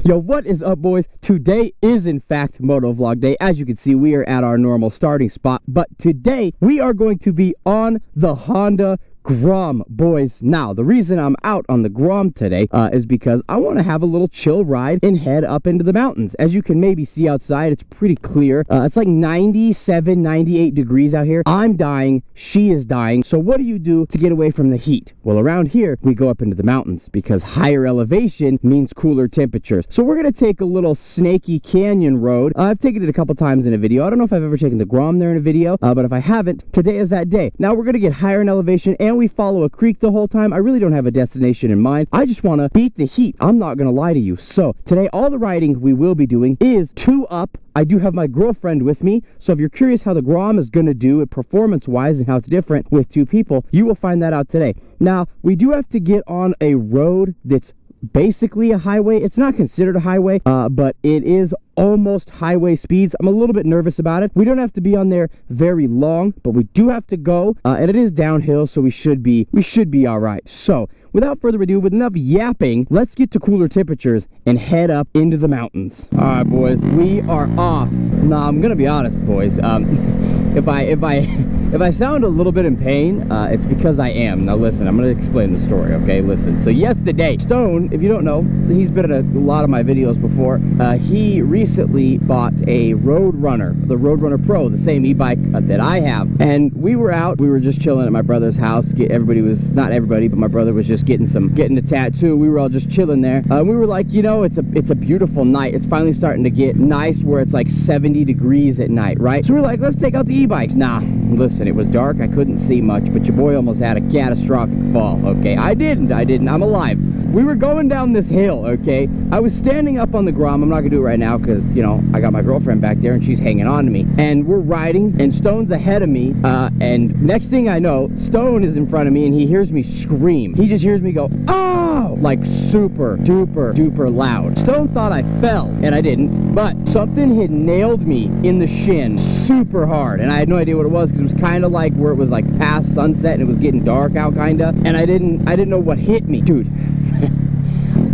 Yo, what is up, boys? Today is in fact motovlog day. As you can see, we are at our normal starting spot, but today we are going to be on the Honda Grom, boys. Now, the reason I'm out on the Grom today is because I want to have a little chill ride and head up into the mountains. As you can maybe see outside, it's pretty clear. It's like 97, 98 degrees out here. I'm dying. She is dying. So what do you do to get away from the heat? Well, around here, we go up into the mountains because higher elevation means cooler temperatures. So we're going to take a little snaky canyon road. I've taken it a couple times in a video. I don't know if I've ever taken the Grom there in a video, but if I haven't, today is that day. Now we're going to get higher in elevation and we follow a creek the whole time. I really don't have a destination in mind. I just want to beat the heat. I'm not going to lie to you. So today, all the riding we will be doing is 2 up. I do have my girlfriend with me, so if you're curious how the Grom is going to do it performance-wise and how it's different with 2 people, you will find that out today. Now, we do have to get on a road that's basically a highway. It's not considered a highway, but it is almost highway speeds. I'm a little bit nervous about it. We don't have to be on there very long, but we do have to go, and it is downhill, so we should be all right. So without further ado, with enough yapping, let's get to cooler temperatures and head up into the mountains. All right, boys, we are off. Now, I'm gonna be honest, boys. If I sound a little bit in pain, it's because I am. Now listen, I'm gonna explain the story, okay? Listen, so yesterday, Stone, if you don't know, he's been in a lot of my videos before. He recently bought a Roadrunner, the Roadrunner Pro, the same e-bike that I have. And we were out, we were just chilling at my brother's house. Everybody was, not everybody, but my brother was just getting a tattoo. We were all just chilling there. We were like, you know, it's a beautiful night. It's finally starting to get nice where it's like 70 degrees at night, right? So we're like, let's take out the e-bikes. Nah, listen, it was dark. I couldn't see much, but your boy almost had a catastrophic fall, okay? I didn't. I'm alive. We were going down this hill, okay? I was standing up on the Grom. I'm not gonna do it right now because, you know, I got my girlfriend back there and she's hanging on to me. And we're riding and Stone's ahead of me. And next thing I know, Stone is in front of me and he hears me scream. He just hears me go, oh, like super duper duper loud. Stone thought I fell and I didn't, but something had nailed me in the shin super hard. And I had no idea what it was because it was kind of like where it was like past sunset and it was getting dark out kind of. And I didn't know what hit me, dude.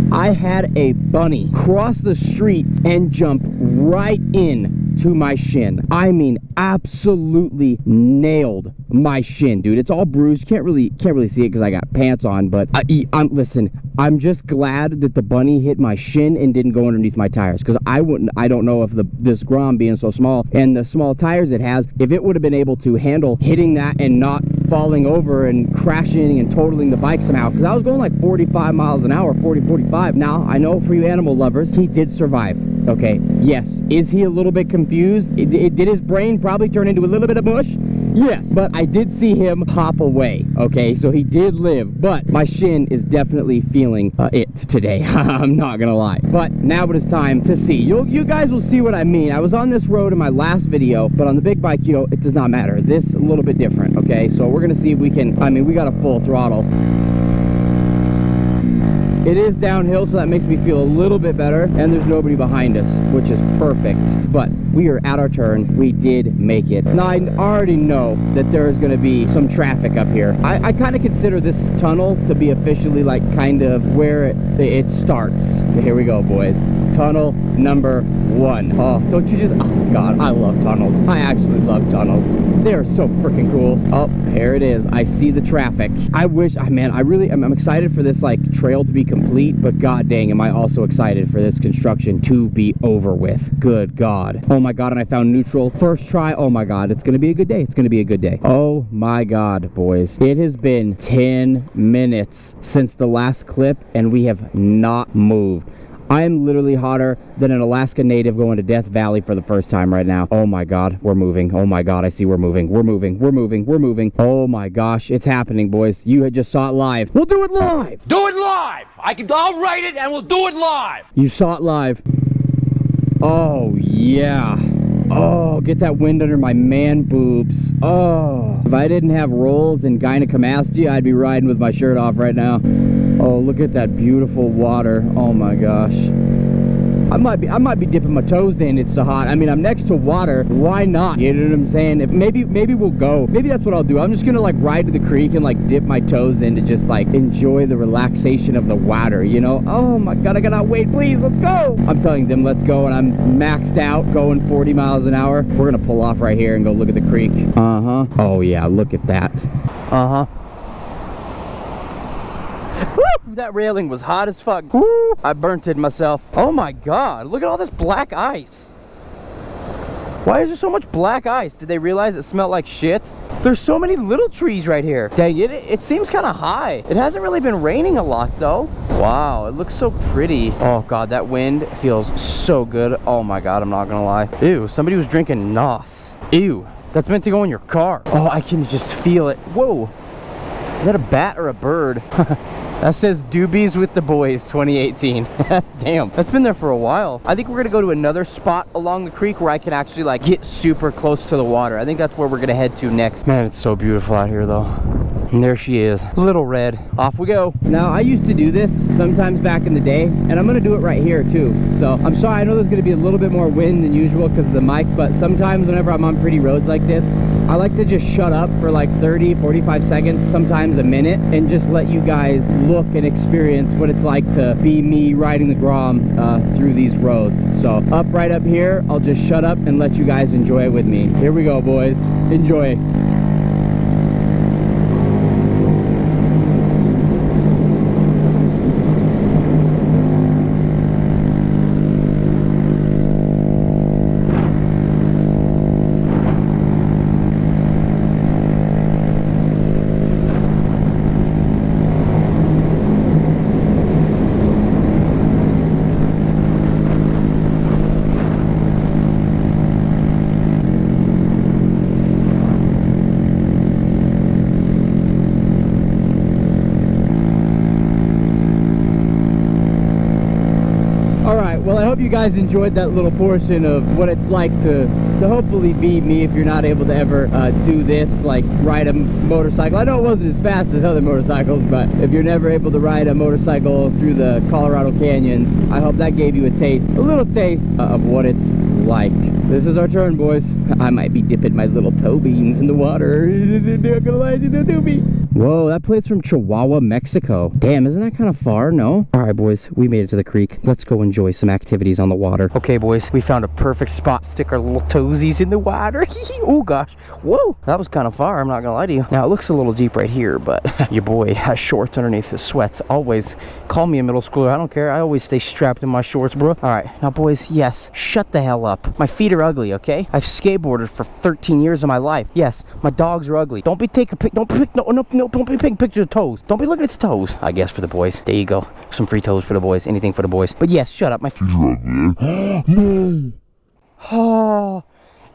I had a bunny cross the street and jump right in to my shin. I mean, absolutely nailed my shin, dude. It's all bruised. You can't really see it because I got pants on, but listen, I'm just glad that the bunny hit my shin and didn't go underneath my tires because I don't know if this Grom being so small and the small tires it has, if it would have been able to handle hitting that and not falling over and crashing and totaling the bike somehow, because I was going like 45 miles an hour, 40, 45. Now, I know for you animal lovers, he did survive, okay? Yes. Is he a little bit confused? Did his brain probably turn into a little bit of mush? Yes, but I did see him hop away, okay? So he did live, but my shin is definitely feeling it today. I'm not gonna lie. But now it is time to see. You guys will see what I mean. I was on this road in my last video, but on the big bike, you know, it does not matter. This a little bit different, okay? So we're gonna see if we can, I mean, we got a full throttle. It is downhill, so that makes me feel a little bit better, and there's nobody behind us, which is perfect. But we are at our turn. We did make it. Now, I already know that there is going to be some traffic up here. I kind of consider this tunnel to be officially like kind of where it starts. So here we go, boys. Tunnel number 1. Oh, don't you just, oh God, I love tunnels. I actually love tunnels. They are so freaking cool. Oh, here it is. I see the traffic. I wish, man, I'm excited for this like trail to be complete, but god dang, am I also excited for this construction to be over with. Good God. Oh my God, and I found neutral. First try. Oh my God, it's gonna be a good day. It's gonna be a good day. Oh my God, boys. It has been 10 minutes since the last clip, and we have not moved. I am literally hotter than an Alaska native going to Death Valley for the first time right now. Oh my God, we're moving. Oh my God, I see we're moving. We're moving. We're moving. We're moving. Oh my gosh, it's happening, boys. You had just saw it live. We'll do it live. Do it live. I'll write it and we'll do it live. You saw it live. Oh yeah. Oh, get that wind under my man boobs. Oh, if I didn't have rolls and gynecomastia, I'd be riding with my shirt off right now. Oh, look at that beautiful water. Oh my gosh. I might be dipping my toes in. It's so hot. I mean, I'm next to water. Why not? You know what I'm saying? If maybe we'll go. Maybe that's what I'll do. I'm just gonna like ride to the creek and like dip my toes in to just like enjoy the relaxation of the water, you know? Oh my God, I cannot wait. Please, let's go. I'm telling them let's go, and I'm maxed out going 40 miles an hour. We're gonna pull off right here and go look at the creek. Oh yeah, look at that. Woo, that railing was hot as fuck. Woo, I burnt it myself. Oh my God, look at all this black ice. Why is there so much black ice? Did they realize it smelled like shit? There's so many little trees right here. Dang it, it seems kind of high. It hasn't really been raining a lot though. Wow, it looks so pretty. Oh God, that wind feels so good. Oh my God, I'm not gonna lie. Ew, somebody was drinking NOS. Ew, that's meant to go in your car. Oh, I can just feel it. Whoa, is that a bat or a bird? That says Doobies with the Boys 2018. Damn, that's been there for a while. I think we're gonna go to another spot along the creek where I can actually like get super close to the water. I think that's where we're gonna head to next. Man, it's so beautiful out here though. And there she is, Little Red. Off we go. Now, I used to do this sometimes back in the day, and I'm gonna do it right here too. So I'm sorry, I know there's gonna be a little bit more wind than usual because of the mic, but sometimes whenever I'm on pretty roads like this, I like to just shut up for like 30, 45 seconds, sometimes a minute, and just let you guys look and experience what it's like to be me riding the Grom through these roads. So right up here, I'll just shut up and let you guys enjoy it with me. Here we go, boys. Enjoy. Well, I hope you guys enjoyed that little portion of what it's like to hopefully be me if you're not able to ever do this, like ride a motorcycle. I know it wasn't as fast as other motorcycles, but if you're never able to ride a motorcycle through the Colorado canyons, I hope that gave you a little taste of what it's like. This is our turn, boys. I might be dipping my little toe beans in the water. Not gonna lie, do me. Whoa, that plate's from Chihuahua, Mexico. Damn, isn't that kind of far? No? All right, boys, we made it to the creek. Let's go enjoy some activities on the water. Okay, boys, we found a perfect spot. Stick our little toesies in the water. Oh, gosh. Whoa, that was kind of far. I'm not gonna lie to you. Now, it looks a little deep right here, but your boy has shorts underneath his sweats. Always call me a middle schooler. I don't care. I always stay strapped in my shorts, bro. All right, now, boys, yes, shut the hell up. My feet are ugly, okay? I've skateboarded for 13 years of my life. Yes, my dogs are ugly. Don't be taking don't be taking pictures of toes. Don't be looking at his toes. I guess for the boys. There you go. Some free toes for the boys. Anything for the boys. But yes, shut up. My feet are ugly. No. Oh,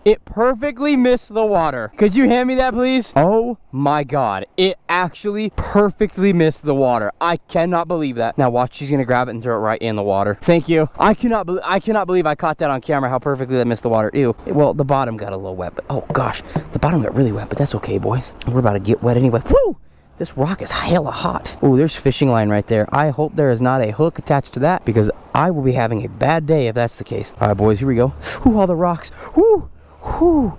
it perfectly missed the water. Could you hand me that, please? Oh my God. It actually perfectly missed the water. I cannot believe that. Now watch, she's gonna grab it and throw it right in the water. Thank you. I cannot believe I caught that on camera, how perfectly that missed the water. Ew. Well, the bottom got a little wet, but oh gosh, the bottom got really wet, but that's okay, boys. We're about to get wet anyway. Woo! This rock is hella hot. Oh, there's fishing line right there. I hope there is not a hook attached to that because I will be having a bad day if that's the case. All right, boys, here we go. Ooh, all the rocks. Ooh, ooh.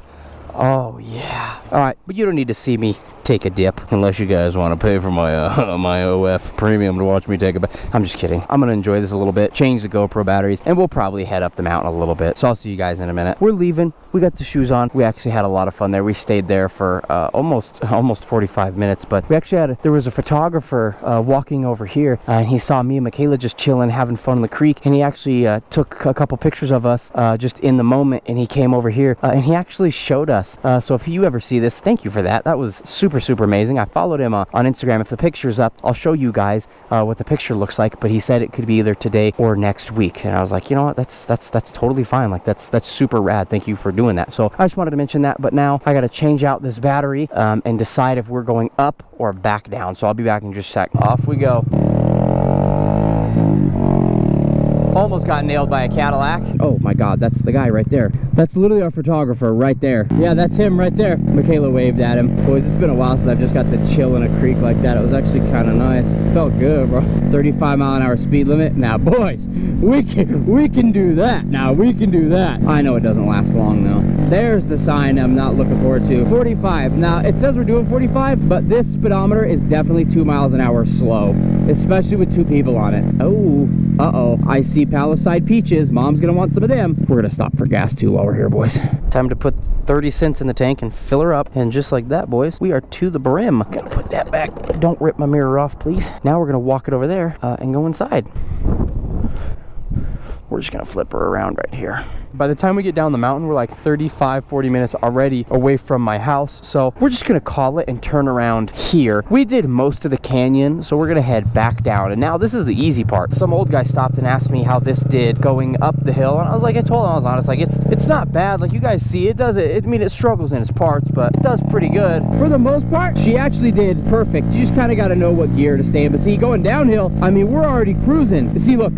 Oh, yeah. All right, but you don't need to see me take a dip unless you guys want to pay for my my OF premium to watch me take a bath. I'm just kidding. I'm gonna enjoy this a little bit, change the GoPro batteries, and we'll probably head up the mountain a little bit. So I'll see you guys in a minute. We're leaving. We got the shoes on. We actually had a lot of fun there. We stayed there for almost 45 minutes, but we actually there was a photographer walking over here, and he saw me and Michaela just chilling, having fun in the creek, and he actually took a couple pictures of us just in the moment, and he came over here, and he actually showed us. So if you ever see this, thank you for that. That was super amazing. I followed him on Instagram. If the picture's up, I'll show you guys what the picture looks like, but he said it could be either today or next week, and I was like, you know what, that's totally fine. Like that's super rad. Thank you for doing that. So I just wanted to mention that, but now I got to change out this battery and decide if we're going up or back down. So I'll be back in just a sec. Off we go. Almost got nailed by a Cadillac. Oh my God, that's the guy right there. That's literally our photographer right there. Yeah, that's him right there. Michaela waved at him. Boys, it's been a while since I've just got to chill in a creek like that. It was actually kind of nice. Felt good, bro. 35-mile-an-hour speed limit. Now, boys, we can do that. Now, we can do that. I know it doesn't last long, though. There's the sign I'm not looking forward to. 45. Now, it says we're doing 45, but this speedometer is definitely 2 miles an hour slow, especially with 2 people on it. Oh, uh-oh. I see Palisade peaches. Mom's gonna want some of them. We're gonna stop for gas, too, while we're here, boys. Time to put 30 cents in the tank and fill her up. And just like that, boys, we are to the brim. Gotta put that back. Don't rip my mirror off, please. Now we're gonna walk it over there and go inside. We're just gonna flip her around right here. By the time we get down the mountain, we're like 35, 40 minutes already away from my house. So we're just gonna call it and turn around here. We did most of the canyon, so we're gonna head back down. And now this is the easy part. Some old guy stopped and asked me how this did going up the hill. And I was like, I told him, I was honest, like it's not bad. Like you guys see, it does it. I mean, it struggles in its parts, but it does pretty good. For the most part, she actually did perfect. You just kind of gotta know what gear to stay in. But see, going downhill, I mean, we're already cruising. See, look.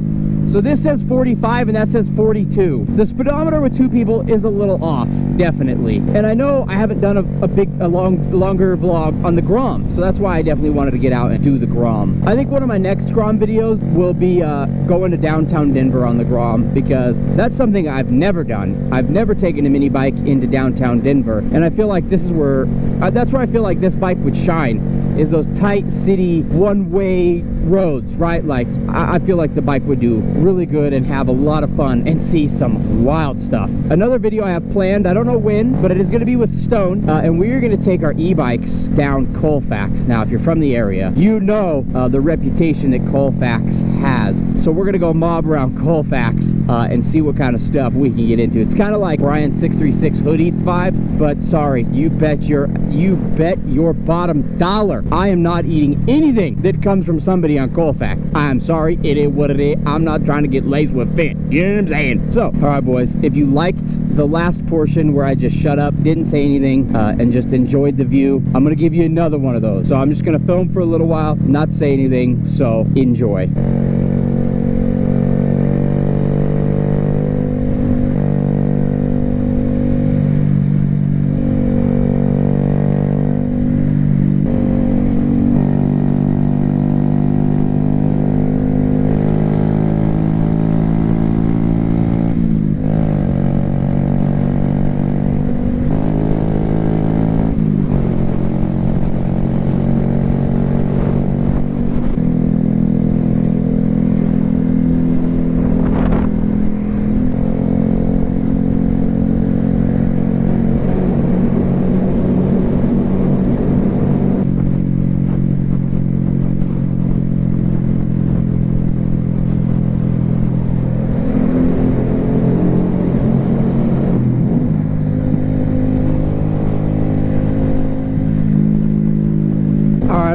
So this says 45 and that says 42. The speedometer with 2 people is a little off, definitely. And I know I haven't done a longer vlog on the Grom, so that's why I definitely wanted to get out and do the Grom. I think one of my next Grom videos will be going to downtown Denver on the Grom, because that's something I've never done. I've never taken a mini bike into downtown Denver, and I feel like this is where, that's where I feel like this bike would shine, is those tight city one-way roads, right? Like I feel like the bike would do really good and have a lot of fun and see some wild stuff. Another video I have planned, I don't know when, but it is going to be with Stone, and we're going to take our e-bikes down Colfax. Now, if you're from the area, you know the reputation that Colfax has. So we're going to go mob around Colfax and see what kind of stuff we can get into. It's kind of like Brian 636 Hood Eats vibes, but sorry, you bet your bottom dollar I am not eating anything that comes from somebody on Colfax. I'm sorry, it is what it is. I'm not trying to get laced with fit. You know what I'm saying? So, all right, boys, if you liked the last portion where I just shut up, didn't say anything, and just enjoyed the view, I'm gonna give you another one of those. So I'm just gonna film for a little while, not say anything, so enjoy.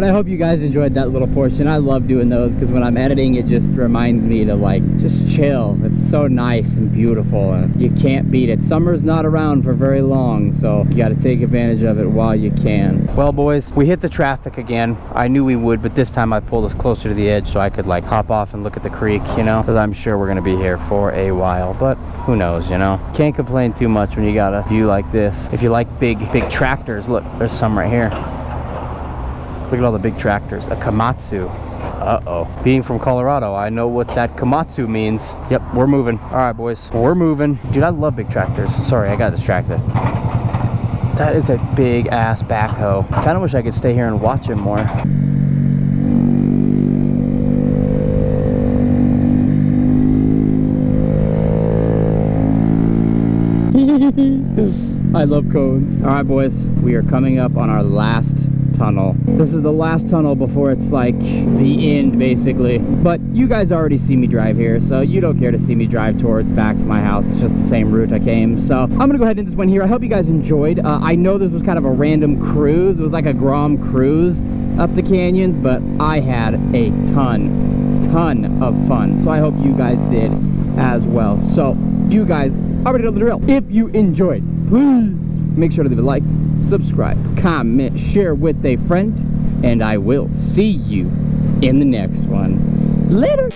I hope you guys enjoyed that little portion. I love doing those because when I'm editing, it just reminds me to like just chill. It's so nice and beautiful, and you can't beat it. Summer's not around for very long, so you got to take advantage of it while you can. Well, boys, we hit the traffic again. I knew we would, but this time I pulled us closer to the edge so I could like hop off and look at the creek, you know, because I'm sure we're gonna be here for a while, but who knows, you know. Can't complain too much when you got a view like this. If you like big tractors, look, there's some right here. Look at all the big tractors. A Komatsu. Uh-oh. Being from Colorado, I know what that Komatsu means. Yep, we're moving. All right, boys. We're moving. Dude, I love big tractors. Sorry, I got distracted. That is a big-ass backhoe. Kind of wish I could stay here and watch him more. I love cones. All right, boys. We are coming up on our last tunnel. This is the last tunnel before it's like the end, basically. But you guys already see me drive here, so you don't care to see me drive towards back to my house. It's just the same route I came. So I'm gonna go ahead and end this one here. I hope you guys enjoyed. I know this was kind of a random cruise. It was like a Grom cruise up the canyons, but I had a ton of fun. So I hope you guys did as well. So you guys already know the drill. If you enjoyed, please make sure to leave a like, subscribe, comment, share with a friend, and I will see you in the next one. Later.